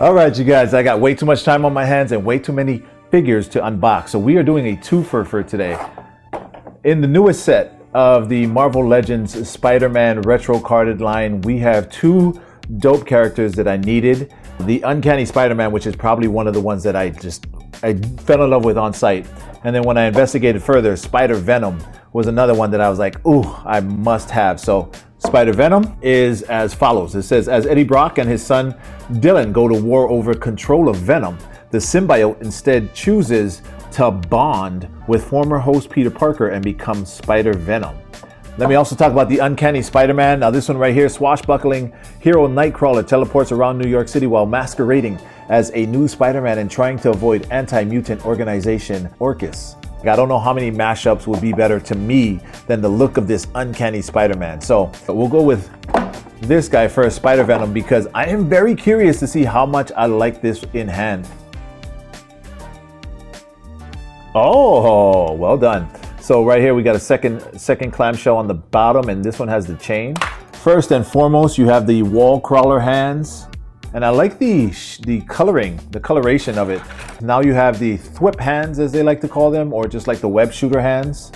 All right, you guys, I got way too much time on my hands and way too many figures to unbox. So we are doing a twofer for today. In the newest set of the Marvel Legends Spider-Man retro carded line, we have two dope characters that I needed. The Uncanny Spider-Man, which is probably one of the ones that I fell in love with on sight. And then when I investigated further, Spider Venom was another one that I was like, ooh, I must have. So Spider Venom is as follows. It says, as Eddie Brock and his son Dylan go to war over control of Venom, the symbiote instead chooses to bond with former host Peter Parker and become Spider Venom. Let me also talk about the Uncanny Spider-Man. Now this one right here, swashbuckling hero Nightcrawler teleports around New York City while masquerading as a new Spider-Man and trying to avoid anti-mutant organization Orchis. I don't know how many mashups would be better to me than the look of this Uncanny Spider-Man. So we'll go with this guy first, Spider Venom, because I am very curious to see how much I like this in hand. Oh, well done. So right here we got a second clamshell on the bottom, and this one has the chain. First and foremost, you have the wall crawler hands, and I like the coloration of it. Now you have the thwip hands, as they like to call them, or just like the web shooter hands.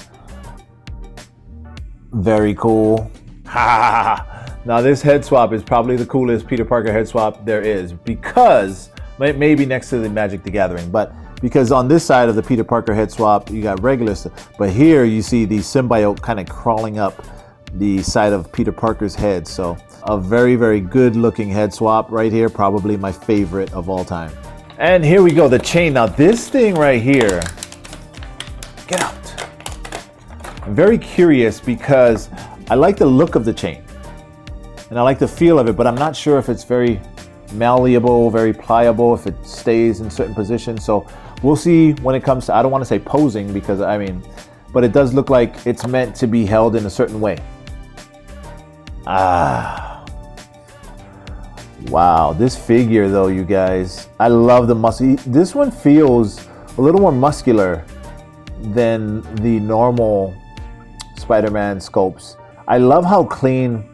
Very cool. Now this head swap is probably the coolest Peter Parker head swap there is, because maybe next to the Magic the Gathering, but because on this side of the Peter Parker head swap, you got regular stuff. But here you see the symbiote kind of crawling up the side of Peter Parker's head. So a very, very good looking head swap right here. Probably my favorite of all time. And here we go, the chain. Now this thing right here, get out. I'm very curious because I like the look of the chain and I like the feel of it, but I'm not sure if it's very malleable, very pliable, if it stays in certain positions. So we'll see when it comes to, I don't want to say posing because but it does look like it's meant to be held in a certain way. Wow, this figure though, you guys, I love the muscle. This one feels a little more muscular than the normal Spider-Man sculpts. I love how clean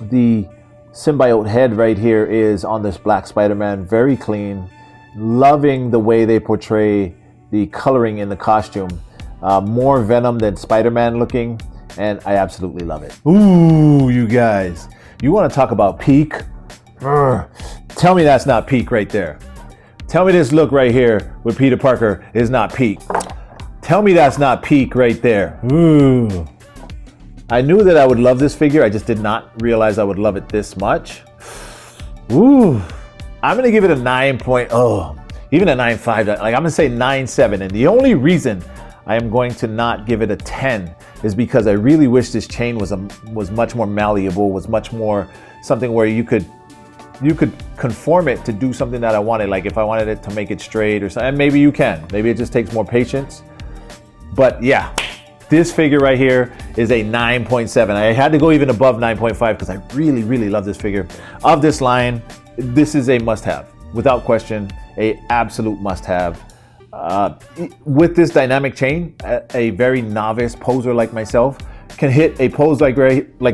the symbiote head right here is on this black Spider-Man. Very clean. Loving the way they portray the coloring in the costume. More Venom than Spider-Man looking, and I absolutely love it. Ooh, you guys, you want to talk about peak? Tell me that's not peak right there. Tell me this look right here with Peter Parker is not peak. Tell me that's not peak right there. Ooh. I knew that I would love this figure. I just did not realize I would love it this much. Ooh, I'm gonna give it a 9.0, even a 9.5. Like I'm gonna say 9.7. And the only reason I am going to not give it a 10 is because I really wish this chain was much more malleable, was much more something where you could conform it to do something that I wanted. Like if I wanted it to make it straight or something, and maybe you can. Maybe it just takes more patience. But yeah. This figure right here is a 9.7. I had to go even above 9.5 because I really, really love this figure. Of this line, this is a must-have. Without question, a absolute must-have. With this dynamic chain, a very novice poser like myself can hit a pose like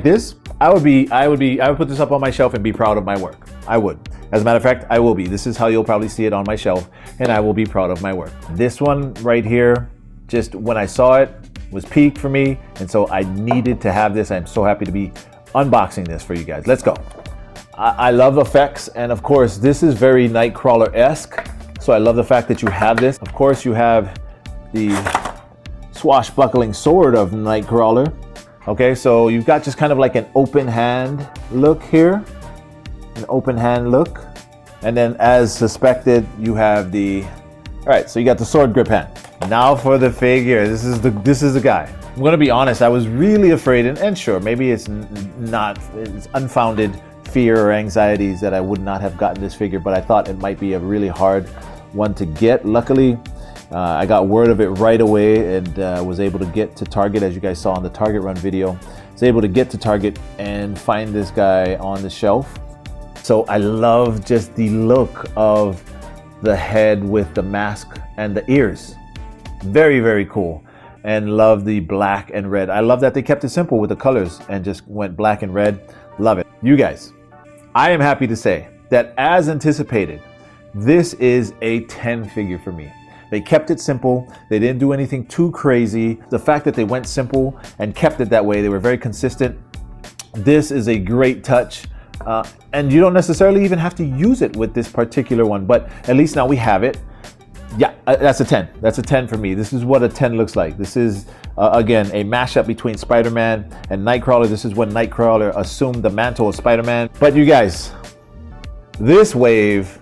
this. I would put this up on my shelf and be proud of my work. I would. As a matter of fact, I will be. This is how you'll probably see it on my shelf, and I will be proud of my work. This one right here, just when I saw it, was peak for me, and so I needed to have this. I'm so happy to be unboxing this for you guys. Let's go. I love effects, and of course this is very Nightcrawler-esque, so I love the fact that you have this. Of course you have the swashbuckling sword of Nightcrawler. Okay, so you've got just kind of like an open hand look here, an open hand look, and then as suspected you have the, all right, so you got the sword grip hand. Now for the figure. This is the guy. I'm gonna be honest, I was really afraid, and sure, maybe it's unfounded fear or anxieties that I would not have gotten this figure, but I thought it might be a really hard one to get. Luckily, I got word of it right away and was able to get to Target, as you guys saw in the Target run video. I was able to get to Target and find this guy on the shelf. So I love just the look of the head with the mask and the ears. Very, very cool. And love the black and red. I love that they kept it simple with the colors and just went black and red. Love it. You guys, I am happy to say that, as anticipated, this is a 10 figure for me. They kept it simple. They didn't do anything too crazy. The fact that they went simple and kept it that way, they were very consistent. This is a great touch. And you don't necessarily even have to use it with this particular one, but at least now we have it. Yeah, that's a 10. That's a 10 for me. This is what a 10 looks like. This is, again, a mashup between Spider-Man and Nightcrawler. This is when Nightcrawler assumed the mantle of Spider-Man. But you guys, this wave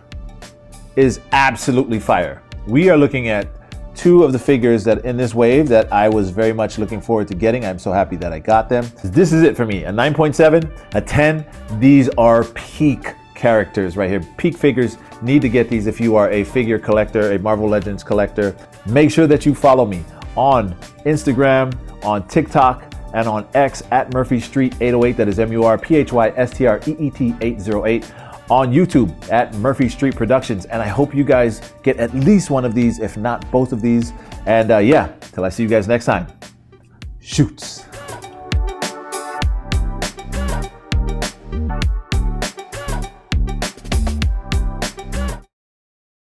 is absolutely fire. We are looking at two of the figures that in this wave that I was very much looking forward to getting. I'm so happy that I got them. This is it for me. A 9.7, a 10. These are peak characters right here. Peak figures. Need to get these if you are a figure collector, a Marvel Legends collector. Make sure that you follow me on Instagram, on TikTok, and on X at Murphy Street 808. That is MurphyStreet 808. On YouTube at Murphy Street Productions. And I hope you guys get at least one of these, if not both of these. And yeah, till I see you guys next time. Shoots.